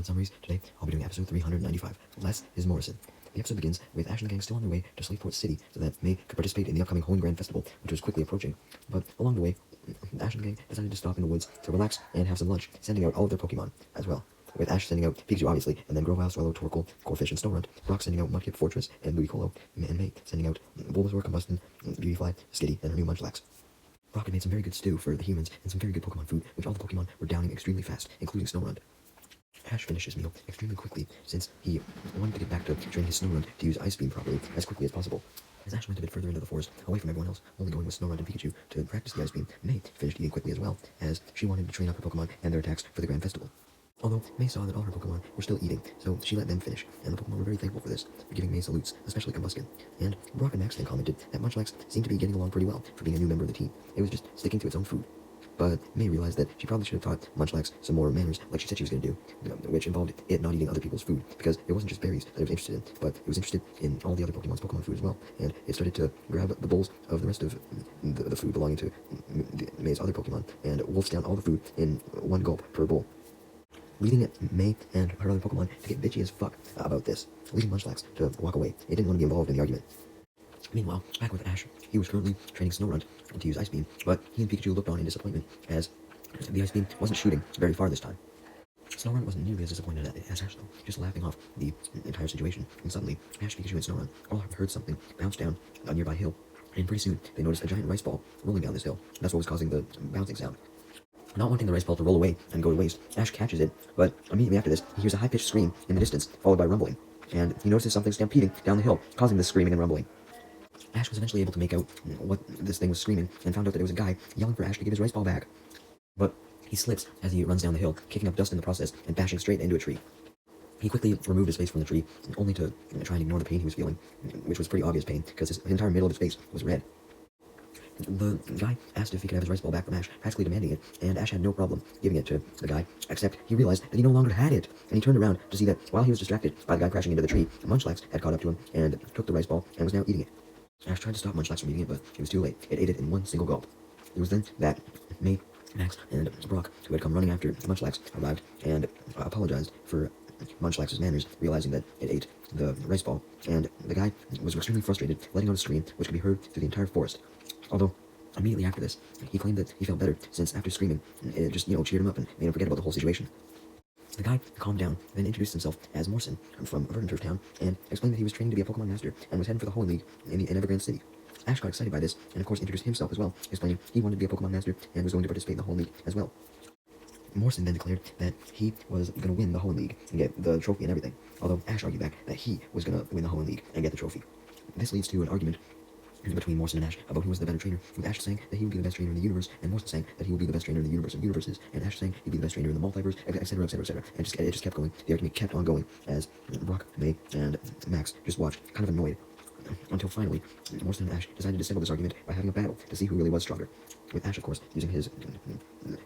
episode summaries. Today, I'll be doing episode 395. Less is Morrison. The episode begins with Ash and the gang still on their way to Slateport City so that May could participate in the upcoming Holy Grand Festival, which was quickly approaching. But along the way, Ash and the gang decided to stop in the woods to relax and have some lunch, sending out all of their Pokemon as well. With Ash sending out Pikachu, obviously, and then Grovyle, Swallow, Torkoal, Corphish, and Snorunt. Brock sending out Mudkip, Fortress, and Ludicolo, and May sending out Bulbasaur, Combustion, Beautyfly, Skitty, and her new Munchlax. Brock had made some very good stew for the humans and some very good Pokemon food, which all the Pokemon were downing extremely fast, including Snorunt. Ash finished his meal extremely quickly, since he wanted to get back to training his Snorunt to use Ice Beam properly as quickly as possible. As Ash went a bit further into the forest, away from everyone else, only going with Snorunt and Pikachu to practice the Ice Beam, May finished eating quickly as well, as she wanted to train up her Pokemon and their attacks for the Grand Festival. Although May saw that all her Pokemon were still eating, so she let them finish, and the Pokemon were very thankful for this, giving May salutes, especially Combustion. And Brock and Max then commented that Munchlax seemed to be getting along pretty well for being a new member of the team. It was just sticking to its own food. But May realized that she probably should have taught Munchlax some more manners, like she said she was going to do, which involved it not eating other people's food, because it wasn't just berries that it was interested in, but it was interested in all the other Pokemon's Pokemon food as well, and it started to grab the bowls of the rest of the food belonging to May's other Pokemon, and wolfs down all the food in one gulp per bowl, leading May and her other Pokemon to get bitchy as fuck about this, leading Munchlax to walk away. It didn't want to be involved in the argument. Meanwhile, back with Ash, he was currently training Snorunt to use Ice Beam, but he and Pikachu looked on in disappointment, as the Ice Beam wasn't shooting very far this time. Snorunt wasn't nearly as disappointed as Ash, though, just laughing off the entire situation, and suddenly, Ash, Pikachu, and Snorunt all heard something bounce down a nearby hill, and pretty soon, they noticed a giant rice ball rolling down this hill. That's what was causing the bouncing sound. Not wanting the rice ball to roll away and go to waste, Ash catches it, but immediately after this, he hears a high-pitched scream in the distance, followed by rumbling, and he notices something stampeding down the hill, causing this screaming and rumbling. Ash was eventually able to make out what this thing was screaming, and found out that it was a guy yelling for Ash to give his rice ball back. But he slips as he runs down the hill, kicking up dust in the process, and bashing straight into a tree. He quickly removed his face from the tree, only to try and ignore the pain he was feeling, which was pretty obvious pain, because his entire middle of his face was red. The guy asked if he could have his rice ball back from Ash, practically demanding it, and Ash had no problem giving it to the guy, except he realized that he no longer had it, and he turned around to see that while he was distracted by the guy crashing into the tree, Munchlax had caught up to him and took the rice ball and was now eating it. Ash tried to stop Munchlax from eating it, but it was too late. It ate it in one single gulp. It was then that May, Max, and Brock, who had come running after Munchlax, arrived and apologized for Munchlax's manners, realizing that it ate the rice ball, and the guy was extremely frustrated, letting out a scream which could be heard through the entire forest. Although, immediately after this, he claimed that he felt better, since after screaming, it just, cheered him up and made him forget about the whole situation. The guy calmed down, then introduced himself as Morrison from Verdanturf Town, and explained that he was training to be a Pokemon Master, and was heading for the Holy League in Evergrande City. Ash got excited by this, and of course introduced himself as well, explaining he wanted to be a Pokemon Master, and was going to participate in the Holy League as well. Morrison then declared that he was going to win the Holy League, and get the trophy and everything, although Ash argued back that he was going to win the Holy League and get the trophy. This leads to an argument between Morrison and Ash about who was the better trainer, with Ash saying that he would be the best trainer in the universe, and Morrison saying that he would be the best trainer in the universe of universes, and Ash saying he'd be the best trainer in the multiverse, etc., etc., etc. And it just kept going. The argument kept on going, as Brock, May, and Max just watched, kind of annoyed, until finally, Morrison and Ash decided to settle this argument by having a battle to see who really was stronger, with Ash, of course, using his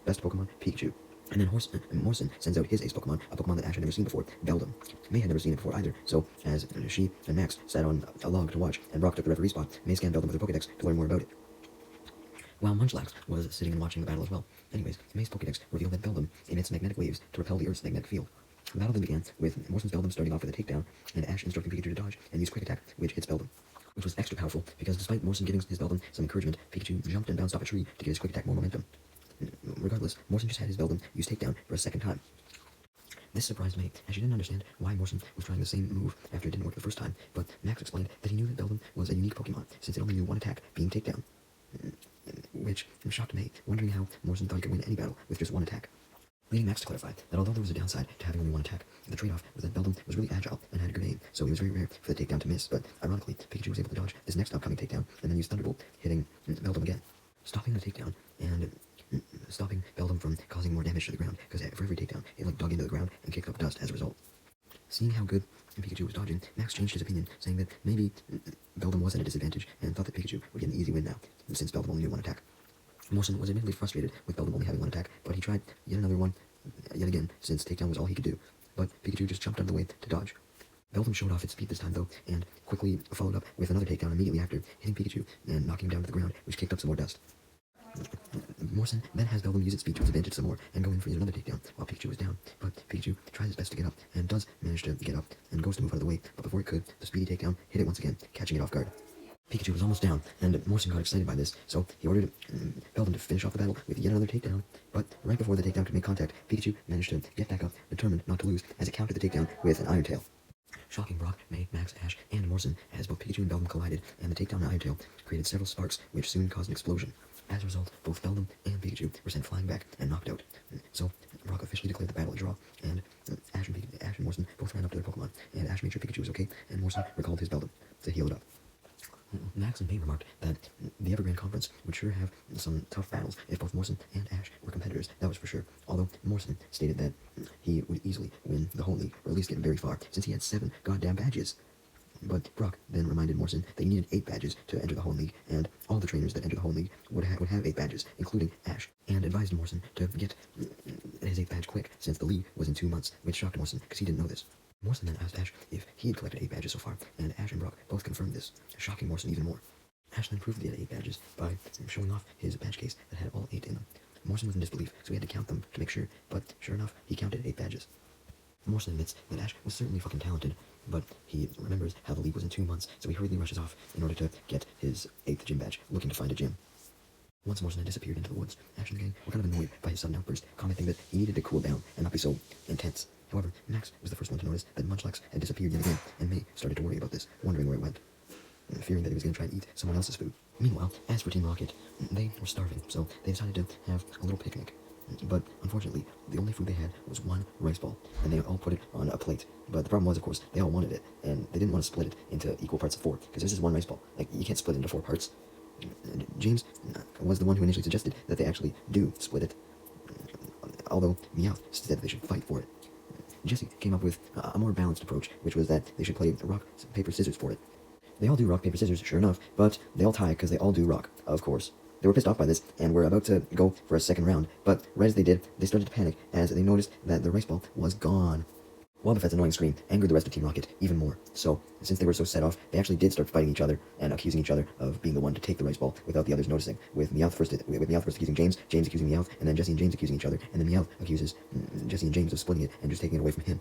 best Pokemon, Pikachu. And then Morrison sends out his ace Pokemon, a Pokemon that Ash had never seen before, Beldum. May had never seen it before either, so as she and Max sat on a log to watch, and Brock took the referee spot, May scanned Beldum with her Pokedex to learn more about it, while Munchlax was sitting and watching the battle as well. Anyways, May's Pokedex revealed that Beldum emits magnetic waves to repel the Earth's magnetic field. The battle then began, with Morrison's Beldum starting off with a takedown, and Ash instructing Pikachu to dodge and use Quick Attack, which hits Beldum, which was extra powerful, because despite Morrison giving his Beldum some encouragement, Pikachu jumped and bounced off a tree to give his Quick Attack more momentum. Regardless, Morrison just had his Beldum use Takedown for a second time. This surprised May, as she didn't understand why Morrison was trying the same move after it didn't work the first time, but Max explained that he knew that Beldum was a unique Pokemon, since it only knew one attack, being Takedown, which shocked May, wondering how Morrison thought he could win any battle with just one attack. Leading Max to clarify that although there was a downside to having only one attack, the trade-off was that Beldum was really agile and had a good aim, so it was very rare for the takedown to miss, but ironically, Pikachu was able to dodge this next upcoming takedown, and then use Thunderbolt, hitting Beldum again, stopping the takedown, and stopping Beldum from causing more damage to the ground, because for every takedown, it dug into the ground and kicked up dust as a result. Seeing how good Pikachu was dodging, Max changed his opinion, saying that maybe Beldum was at a disadvantage, and thought that Pikachu would get an easy win now, since Beldum only knew one attack. Morrison was admittedly frustrated with Beldum only having one attack, but he tried yet again, since takedown was all he could do, but Pikachu just jumped out of the way to dodge. Beldum showed off its speed this time though, and quickly followed up with another takedown immediately after, hitting Pikachu and knocking him down to the ground, which kicked up some more dust. Morrison then has Beldum use its speed to its advantage some more, and go in for yet another takedown, while Pikachu is down, but Pikachu tries his best to get up, and does manage to get up, and goes to move out of the way, but before it could, the speedy takedown hit it once again, catching it off guard. Pikachu was almost down, and Morrison got excited by this, so he ordered Beldum to finish off the battle with yet another takedown. But right before the takedown could make contact, Pikachu managed to get back up, determined not to lose, as it countered the takedown with an Iron Tail. Shocking Brock, May, Max, Ash, and Morrison as both Pikachu and Beldum collided, and the takedown Iron Tail created several sparks, which soon caused an explosion. As a result, both Beldum and Pikachu were sent flying back and knocked out. So, Brock officially declared the battle a draw, and Ash and Morrison both ran up to their Pokemon, and Ash made sure Pikachu was okay, and Morrison recalled his Beldum to heal it up. Max and May remarked that the Evergrande Conference would sure have some tough battles if both Morrison and Ash were competitors, that was for sure, although Morrison stated that he would easily win the whole league, or at least get very far, since he had 7 goddamn badges. But Brock then reminded Morrison that he needed 8 badges to enter the whole league, and all the trainers that enter the whole league would have 8 badges, including Ash, and advised Morrison to get his 8th badge quick, since the league was in 2 months, which shocked Morrison, because he didn't know this. Morrison then asked Ash if he had collected 8 badges so far, and Ash and Brock both confirmed this, shocking Morrison even more. Ash then proved that he had 8 badges by showing off his badge case that had all 8 in them. Morrison was in disbelief, so he had to count them to make sure, but sure enough, he counted 8 badges. Morrison admits that Ash was certainly fucking talented, but he remembers how the league was in 2 months, so he hurriedly rushes off in order to get his 8th gym badge, looking to find a gym. Once Morrison had disappeared into the woods, Ash and the gang were kind of annoyed by his sudden outburst, commenting that he needed to cool down and not be so intense. However, Max was the first one to notice that Munchlax had disappeared yet again, and May started to worry about this, wondering where it went, fearing that he was going to try and eat someone else's food. Meanwhile, as for Team Rocket, they were starving, so they decided to have a little picnic. But unfortunately, the only food they had was 1 rice ball, and they all put it on a plate. But the problem was, of course, they all wanted it, and they didn't want to split it into equal parts of 4, because this is 1 rice ball. Like, you can't split it into 4 parts. James was the one who initially suggested that they actually do split it, although Meowth said they should fight for it. Jesse came up with a more balanced approach, which was that they should play rock, paper, scissors for it. They all do rock, paper, scissors, sure enough, but they all tie because they all do rock, of course. They were pissed off by this, and were about to go for a second round, but right as they did, they started to panic as they noticed that the rice ball was gone. Wobbuffet's annoying scream angered the rest of Team Rocket even more, so since they were so set off, they actually did start fighting each other and accusing each other of being the one to take the rice ball without the others noticing, with Meowth first accusing James, James accusing Meowth, and then Jesse and James accusing each other, and then Meowth accuses Jesse and James of splitting it and just taking it away from him.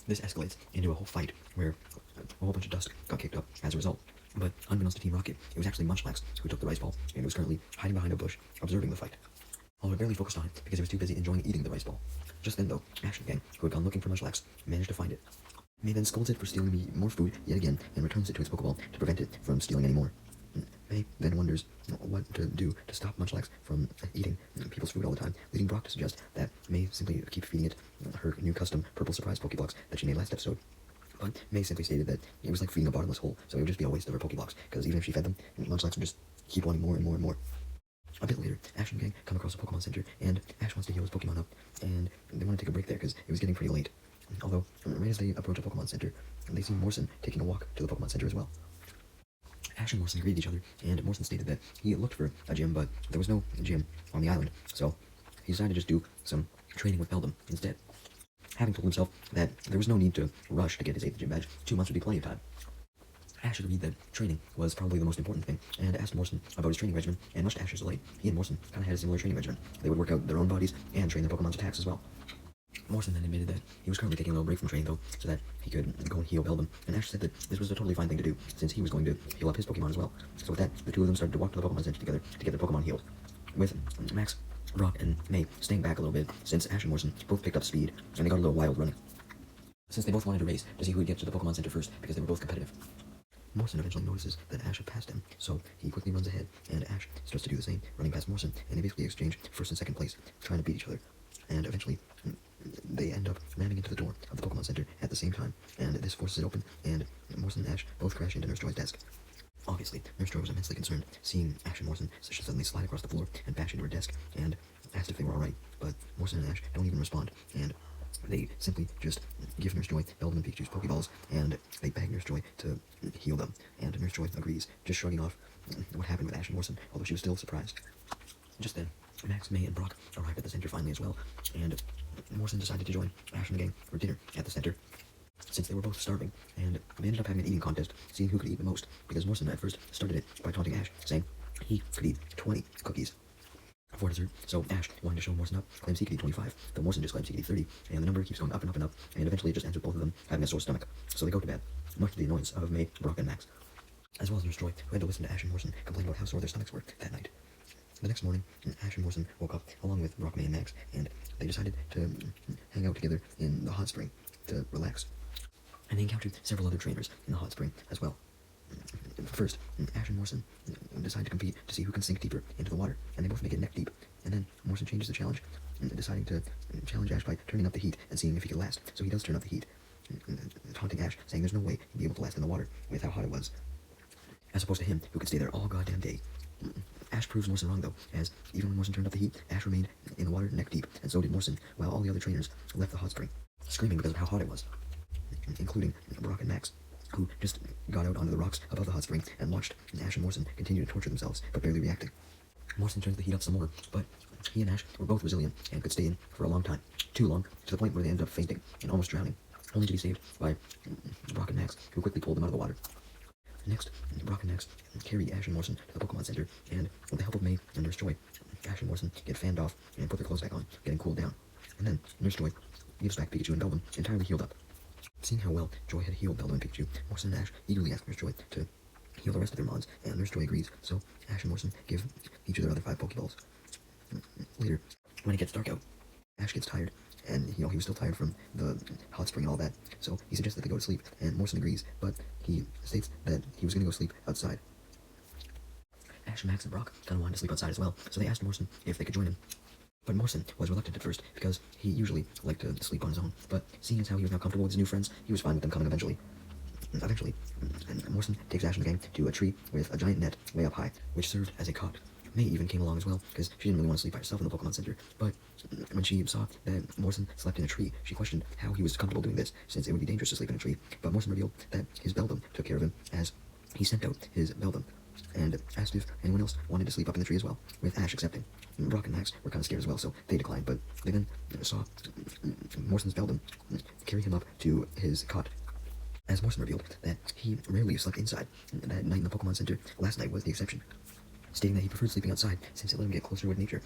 This escalates into a whole fight where a whole bunch of dust got kicked up as a result. But unbeknownst to Team Rocket, it was actually Munchlax who took the rice ball, and was currently hiding behind a bush, observing the fight. Although it barely focused on it because he was too busy enjoying eating the rice ball. Just then, though, Ash and the gang, who had gone looking for Munchlax, managed to find it. May then scolds it for stealing more food yet again, and returns it to its Pokeball to prevent it from stealing any more. May then wonders what to do to stop Munchlax from eating people's food all the time, leading Brock to suggest that May simply keep feeding it her new custom purple surprise Pokeblocks that she made last episode. But May simply stated that it was like feeding a bottomless hole, so it would just be a waste of her Pokeblocks, because even if she fed them, Munchlax would just keep wanting more and more and more. A bit later, Ash and the gang come across a Pokemon Center, and Ash wants to heal his Pokemon up, and they want to take a break there because it was getting pretty late. Although, right as they approach a Pokemon Center, they see Morrison taking a walk to the Pokemon Center as well. Ash and Morrison greeted each other, and Morrison stated that he looked for a gym, but there was no gym on the island, so he decided to just do some training with Beldum instead. Having told himself that there was no need to rush to get his 8th gym badge, 2 months would be plenty of time. Ash agreed that training was probably the most important thing, and asked Morrison about his training regimen, and much to Ash's delight, he and Morrison kind of had a similar training regimen. They would work out their own bodies and train their Pokemon's attacks as well. Morrison then admitted that he was currently taking a little break from training, though, so that he could go and heal Beldum, and Ash said that this was a totally fine thing to do, since he was going to heal up his Pokemon as well. So with that, the two of them started to walk to the Pokemon Center together to get their Pokemon healed, with Max, Brock, and May staying back a little bit, since Ash and Morrison both picked up speed, and they got a little wild running, since they both wanted to race to see who would get to the Pokemon Center first, because they were both competitive. Morrison eventually notices that Ash had passed him, so he quickly runs ahead, and Ash starts to do the same, running past Morrison, and they basically exchange first and second place, trying to beat each other. And eventually, they end up ramming into the door of the Pokemon Center at the same time, and this forces it open, and Morrison and Ash both crash into Nurse Joy's desk. Obviously, Nurse Joy was immensely concerned, seeing Ash and Morrison suddenly slide across the floor and bash into her desk, and asked if they were alright, but Morrison and Ash don't even respond, and they simply just give Nurse Joy Beldum and Pikachu's Pokeballs, and they beg Nurse Joy to heal them, and Nurse Joy agrees, just shrugging off what happened with Ash and Morrison, although she was still surprised. Just then, Max, May, and Brock arrived at the center finally as well, and Morrison decided to join Ash and the gang for dinner at the center, since they were both starving, and they ended up having an eating contest, seeing who could eat the most, because Morrison at first started it by taunting Ash, saying he could eat 20 cookies. before dessert, so Ash, wanting to show Morrison up, claims he could eat 25, though Morrison just claims he could eat 30, and the number keeps going up and up and up, and eventually it just ends with both of them having a sore stomach. So they go to bed, much to the annoyance of May, Brock, and Max, as well as Nurse Joy, who had to listen to Ash and Morrison complain about how sore their stomachs were that night. The next morning, Ash and Morrison woke up along with Brock, May, and Max, and they decided to hang out together in the hot spring to relax. And they encountered several other trainers in the hot spring as well. First, Ash and Morrison decide to compete to see who can sink deeper into the water, and they both make it neck deep. And then Morrison changes the challenge, deciding to challenge Ash by turning up the heat and seeing if he could last. So he does turn up the heat, taunting Ash, saying there's no way he'd be able to last in the water with how hot it was, as opposed to him, who could stay there all goddamn day. Ash proves Morrison wrong, though, as even when Morrison turned up the heat, Ash remained in the water neck deep, and so did Morrison, while all the other trainers left the hot spring, screaming because of how hot it was, including Brock and Max, who just got out onto the rocks above the hot spring and watched Ash and Morrison continue to torture themselves, but barely reacting. Morrison turns the heat up some more, but he and Ash were both resilient and could stay in for a long time. Too long, to the point where they ended up fainting and almost drowning, only to be saved by Brock and Max, who quickly pulled them out of the water. Next, Brock and Max carry Ash and Morrison to the Pokémon Center, and with the help of May and Nurse Joy, Ash and Morrison get fanned off and put their clothes back on, getting cooled down. And then Nurse Joy gives back Pikachu and Beldum entirely healed up. Seeing how well Joy had healed Beldum and Pikachu, Morrison and Ash eagerly ask Nurse Joy to heal the rest of their mons, and Nurse Joy agrees, so Ash and Morrison give each of their other 5 Pokeballs. Later, when it gets dark out, Ash gets tired, and he was still tired from the hot spring and all that, so he suggests that they go to sleep, and Morrison agrees, but he states that he was going to go sleep outside. Ash, Max, and Brock kind of wanted to sleep outside as well, so they asked Morrison if they could join him. But Morrison was reluctant at first, because he usually liked to sleep on his own, but seeing as how he was now comfortable with his new friends, he was fine with them coming eventually. Morrison takes Ash and the gang to a tree with a giant net way up high, which served as a cot. May even came along as well, because she didn't really want to sleep by herself in the Pokemon Center, but when she saw that Morrison slept in a tree, she questioned how he was comfortable doing this, since it would be dangerous to sleep in a tree. But Morrison revealed that his Beldum took care of him, as he sent out his Beldum, and asked if anyone else wanted to sleep up in the tree as well, with Ash accepting. Brock and Max were kind of scared as well, so they declined, but they then saw Morrison's Beldum carry him up to his cot, as Morrison revealed that he rarely slept inside that night in the Pokemon Center. Last night was the exception, stating that he preferred sleeping outside since it let him get closer with nature.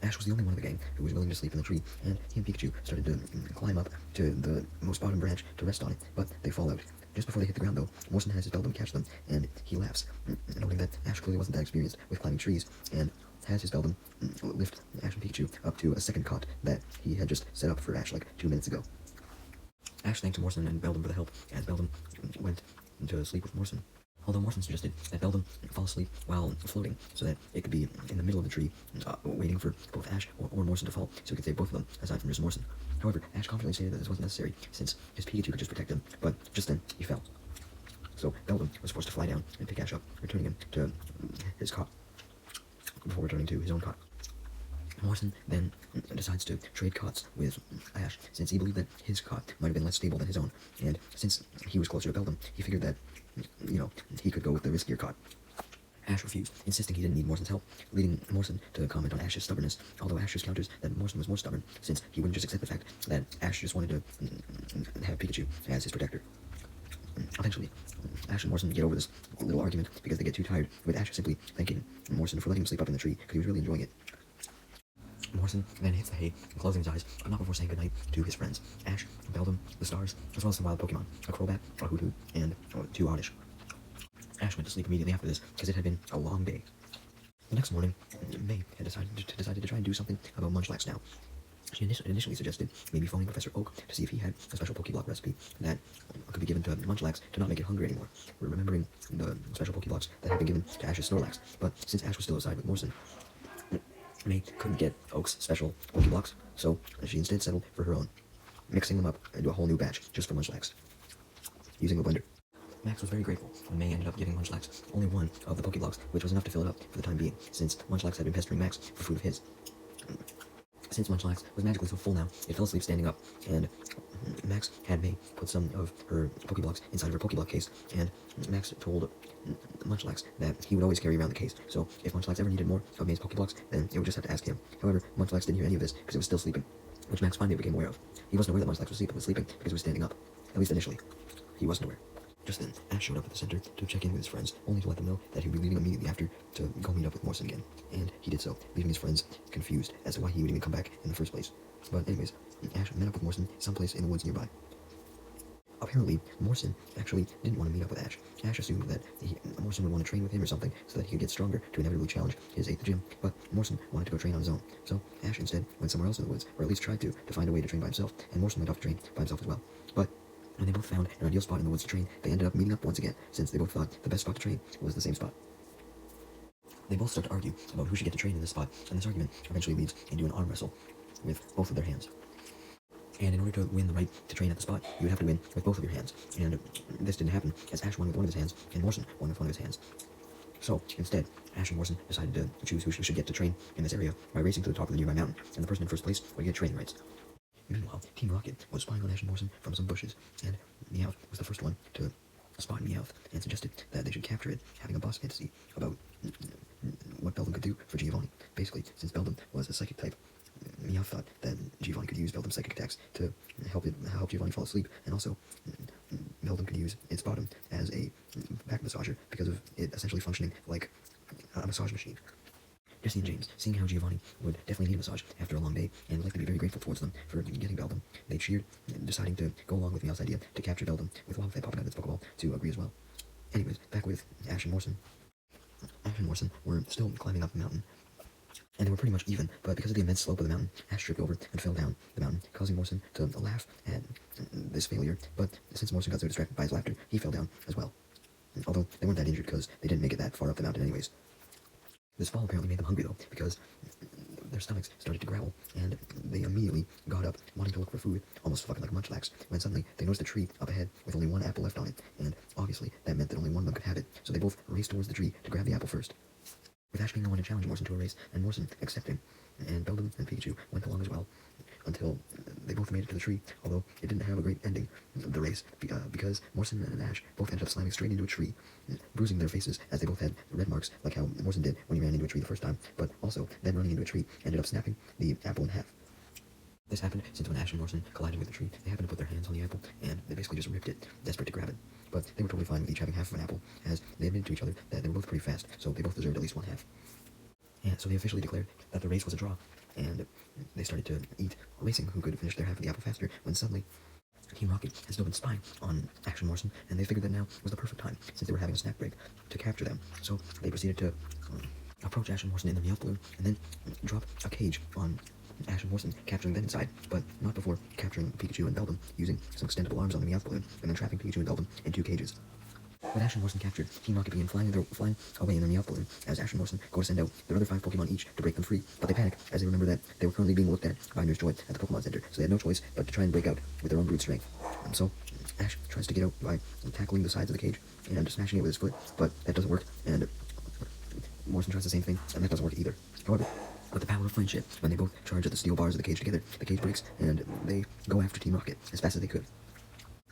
Ash was the only one of the gang who was willing to sleep in the tree, and he and Pikachu started to climb up to the most bottom branch to rest on it, but they fall out. Just before they hit the ground, though, Morrison has his Beldum catch them, and he laughs, noting that Ash clearly wasn't that experienced with climbing trees, and has his Beldum lift Ash and Pikachu up to a second cot that he had just set up for Ash like 2 minutes ago. Ash thanked Morrison and Beldum for the help, as Beldum went to sleep with Morrison. Although Morrison suggested that Beldum fall asleep while floating, so that it could be in the middle of the tree, waiting for both Ash or Morrison to fall, so he could save both of them, aside from just Morrison. However, Ash confidently stated that this wasn't necessary, since his Pikachu could just protect him, but just then, he fell. So Beldum was forced to fly down and pick Ash up, returning him to his cot, before returning to his own cot. Morrison then decides to trade cots with Ash, since he believed that his cot might have been less stable than his own, and since he was closer to Beldum, he figured that, he could go with the riskier cot. Ash refused, insisting he didn't need Morrison's help, leading Morrison to comment on Ash's stubbornness, although Ash just counters that Morrison was more stubborn, since he wouldn't just accept the fact that Ash just wanted to have Pikachu as his protector. Eventually, Ash and Morrison get over this little argument because they get too tired, with Ash simply thanking Morrison for letting him sleep up in the tree, because he was really enjoying it. Morrison then hits the hay, closing his eyes, but not before saying goodnight to his friends, Ash, Beldum, the stars, as well as some wild Pokemon, a Crobat, a Hoothoot, and 2 Oddish. Ash went to sleep immediately after this, because it had been a long day. The next morning, May had decided to try and do something about Munchlax now. She initially suggested maybe phoning Professor Oak to see if he had a special Pokeblock recipe that could be given to Munchlax to not make it hungry anymore, remembering the special Pokeblocks that had been given to Ash's Snorlax. But since Ash was still outside with Morrison, May couldn't get Oak's special Pokeblocks, so she instead settled for her own, mixing them up into a whole new batch just for Munchlax, using a blender. Max was very grateful when May ended up giving Munchlax only one of the Pokeblocks, which was enough to fill it up for the time being, since Munchlax had been pestering Max for food of his. Since Munchlax was magically so full now, it fell asleep standing up, and Max had May put some of her Pokeblocks inside of her Pokeblock case, and Max told Munchlax that he would always carry around the case, so if Munchlax ever needed more of May's Pokeblocks, then it would just have to ask him. However, Munchlax didn't hear any of this because it was still sleeping, which Max finally became aware of. He wasn't aware that Munchlax was sleeping because he was standing up, at least initially. He wasn't aware. Just then, Ash showed up at the center to check in with his friends, only to let them know that he would be leaving immediately after to go meet up with Morrison again. And he did so, leaving his friends confused as to why he would even come back in the first place. But anyways, Ash met up with Morrison someplace in the woods nearby. Apparently, Morrison actually didn't want to meet up with Ash. Ash assumed that Morrison would want to train with him or something so that he could get stronger to inevitably challenge his 8th gym, but Morrison wanted to go train on his own. So Ash instead went somewhere else in the woods, or at least tried to find a way to train by himself, and Morrison went off to train by himself as well. But when they both found an ideal spot in the woods to train, they ended up meeting up once again, since they both thought the best spot to train was the same spot. They both start to argue about who should get to train in this spot, and this argument eventually leads into an arm wrestle with both of their hands. And in order to win the right to train at the spot, you would have to win with both of your hands. And this didn't happen, as Ash won with one of his hands, and Morrison won with one of his hands. So, instead, Ash and Morrison decided to choose who should get to train in this area by racing to the top of the nearby mountain, and the person in first place would get training rights. Meanwhile, Team Rocket was spying on Ash and Morrison from some bushes, and Meowth was the first one to spot Meowth, and suggested that they should capture it, having a boss fantasy about what Beldum could do for Giovanni. Basically, since Beldum was a psychic type, Meowth thought that Giovanni could use Beldum's psychic attacks to help Giovanni fall asleep, and also Beldum could use its bottom as a back massager because of it essentially functioning like a massage machine. Jesse and James, seeing how Giovanni would definitely need a massage after a long day and would likely be very grateful towards them for getting Beldum, they cheered, deciding to go along with Meowth's idea to capture Beldum, with Wobbuffet popping out its Pokeball to agree as well. Anyways, back with Ash and Morrison. Ash and Morrison were still climbing up the mountain, and they were pretty much even, but because of the immense slope of the mountain, Ash tripped over and fell down the mountain, causing Morrison to laugh at this failure, but since Morrison got so distracted by his laughter, he fell down as well. Although they weren't that injured because they didn't make it that far up the mountain anyways. This fall apparently made them hungry though, because their stomachs started to growl, and they immediately got up, wanting to look for food, almost fucking like Munchlax, when suddenly they noticed a tree up ahead with only one apple left on it, and obviously that meant that only one of them could have it, so they both raced towards the tree to grab the apple first. With Ash being the one to challenge Morrison to a race, and Morrison accepting, and Beldum and Pikachu went along as well, until they both made it to the tree, although it didn't have a great ending, the race, because Morrison and Ash both ended up slamming straight into a tree, bruising their faces as they both had red marks, like how Morrison did when he ran into a tree the first time, but also, then running into a tree, ended up snapping the apple in half. This happened since when Ash and Morrison collided with the tree, they happened to put their hands on the apple, and they basically just ripped it, desperate to grab it. But they were totally fine with each having half of an apple, as they admitted to each other that they were both pretty fast, so they both deserved at least one half. And so they officially declared that the race was a draw, and they started to eat, racing who could finish their half of the apple faster, when suddenly Team Rocket has still been spying on Ash and Morrison, and they figured that now was the perfect time, since they were having a snack break, to capture them. So they proceeded to approach Ash and Morrison in the Meowth balloon, and then drop a cage on Ash and Morrison, capturing them inside, but not before capturing Pikachu and Beldum, using some extendable arms on the Meowth balloon, and then trapping Pikachu and Beldum in 2 cages. With Ash and Morrison captured, Team Rocket began flying away in their Meowth balloon, as Ash and Morrison go to send out their other 5 Pokemon each to break them free, but they panic as they remember that they were currently being looked at by Nurse Joy at the Pokemon Center, so they had no choice but to try and break out with their own brute strength. So Ash tries to get out by tackling the sides of the cage and smashing it with his foot, but that doesn't work, and Morrison tries the same thing, and that doesn't work either. However, with the power of friendship, when they both charge at the steel bars of the cage together, the cage breaks, and they go after Team Rocket as fast as they could,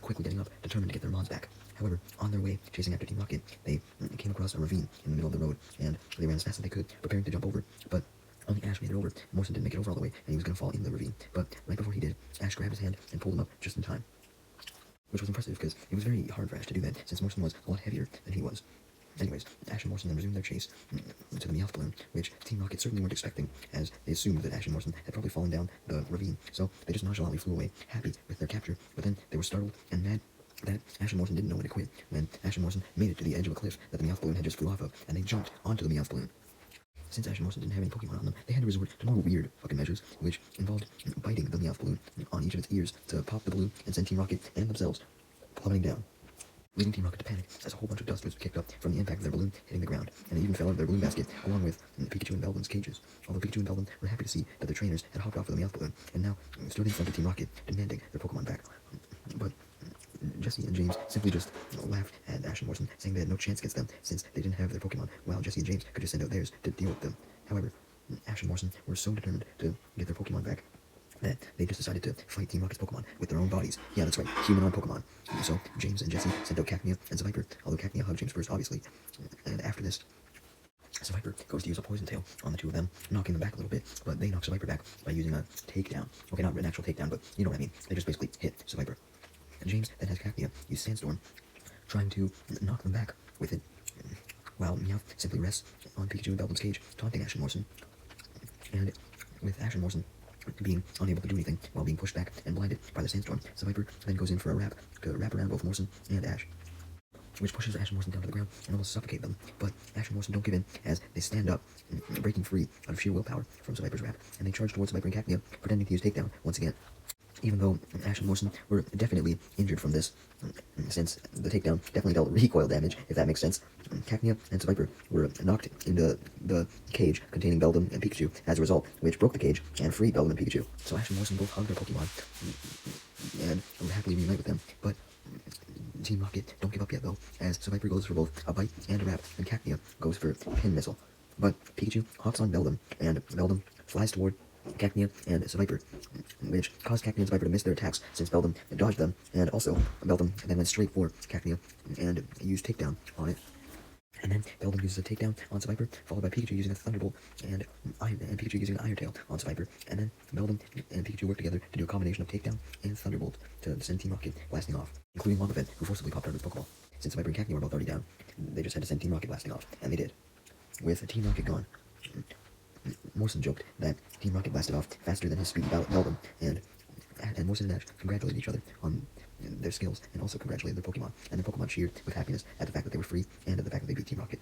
quickly getting up, determined to get their mods back. However, on their way, chasing after Team Rocket, they came across a ravine in the middle of the road, and they ran as fast as they could, preparing to jump over, but only Ash made it over. Morrison didn't make it over all the way, and he was going to fall in the ravine, but right before he did, Ash grabbed his hand and pulled him up just in time, which was impressive, because it was very hard for Ash to do that, since Morrison was a lot heavier than he was. Anyways, Ash and Morrison then resumed their chase to the Meowth balloon, which Team Rocket certainly weren't expecting, as they assumed that Ash and Morrison had probably fallen down the ravine, so they just nonchalantly flew away, happy with their capture, but then they were startled and mad that Ash and Morrison didn't know when to quit, when Ash and Morrison made it to the edge of a cliff that the Meowth balloon had just flew off of, and they jumped onto the Meowth balloon. Since Ash and Morrison didn't have any Pokemon on them, they had to resort to more weird fucking measures, which involved biting the Meowth balloon on each of its ears to pop the balloon and send Team Rocket and themselves plummeting down, leading Team Rocket to panic as a whole bunch of dust was kicked up from the impact of their balloon hitting the ground, and they even fell out of their balloon basket along with Pikachu and Beldum's cages. Although Pikachu and Beldum were happy to see that their trainers had hopped off of the Meowth balloon and now stood in front of Team Rocket, demanding their Pokemon back. But Jesse and James simply just laughed at Ash and Morrison, saying they had no chance against them since they didn't have their Pokemon, while Jesse and James could just send out theirs to deal with them. However, Ash and Morrison were so determined to get their Pokemon back that they just decided to fight Team Rocket's Pokemon with their own bodies. Yeah, that's right, humanoid Pokemon. So James and Jesse sent out Cacnea and Seviper, although Cacnea hugged James first, obviously. And after this, Seviper goes to use a Poison Tail on the two of them, knocking them back a little bit, but they knock Seviper back by using a takedown. Okay, not an actual takedown, but you know what I mean. They just basically hit Seviper. And James then has Cacnea use Sandstorm, trying to knock them back with it, while Meowth simply rests on Pikachu and Beldum's cage, taunting Ash and Morrison. And with Ash and Morrison being unable to do anything while being pushed back and blinded by the sandstorm, Seviper then goes in for a wrap to wrap around both Morrison and Ash, which pushes Ash and Morrison down to the ground and almost suffocate them. But Ash and Morrison don't give in as they stand up, breaking free out of sheer willpower from Seviper's wrap, and they charge towards Seviper and Cacnea, pretending to use Takedown once again. Even though Ash and Morrison were definitely injured from this, since the takedown definitely dealt recoil damage, if that makes sense, Cacnea and Seviper were knocked into the cage containing Beldum and Pikachu as a result, which broke the cage and freed Beldum and Pikachu. So Ash and Morrison both hug their Pokemon and happily reunite with them, but Team Rocket don't give up yet though, as Seviper goes for both a bite and a wrap, and Cacnea goes for Pin Missile. But Pikachu hops on Beldum, and Beldum flies toward Cacnea and Seviper, which caused Cacnea and Seviper to miss their attacks since Beldum dodged them, and also Beldum then went straight for Cacnea and used Takedown on it. And then Beldum uses a Takedown on Seviper, followed by Pikachu using a Thunderbolt and Pikachu using an Iron Tail on Seviper. And then Beldum and Pikachu work together to do a combination of Takedown and Thunderbolt to send Team Rocket blasting off, including Wobbuffet, who forcibly popped out of his Pokeball. Since Seviper and Cacnea were both already down, they just had to send Team Rocket blasting off, and they did. With Team Rocket gone, Morrison joked that Team Rocket blasted off faster than his speedy Beldum, and Morrison and Ash congratulated each other on their skills and also congratulated their Pokemon, and their Pokemon cheered with happiness at the fact that they were free and at the fact that they beat Team Rocket.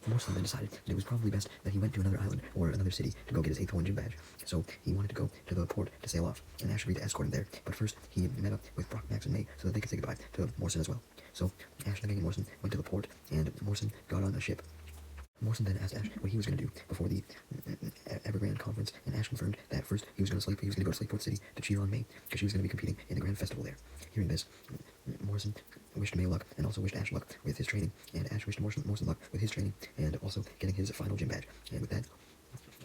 Morrison then decided that it was probably best that he went to another island or another city to go get his 8th Hole gym badge, so he wanted to go to the port to sail off, and Ash agreed to escort him there, but first he met up with Brock, Max, and May so that they could say goodbye to Morrison as well. So Ash, the gang, and Morrison went to the port, and Morrison got on a ship. Morrison then asked Ash what he was going to do before the Evergrande conference, and Ash confirmed that first he was going to go to Slateport City to cheer on May, because she was going to be competing in the Grand Festival there. Hearing this, Morrison wished May luck, and also wished Ash luck with his training, and Ash wished Morrison luck with his training, and also getting his final gym badge. And with that,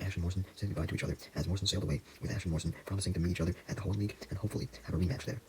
Ash and Morrison said goodbye to each other, as Morrison sailed away, with Ash and Morrison promising to meet each other at the Hoenn League, and hopefully have a rematch there.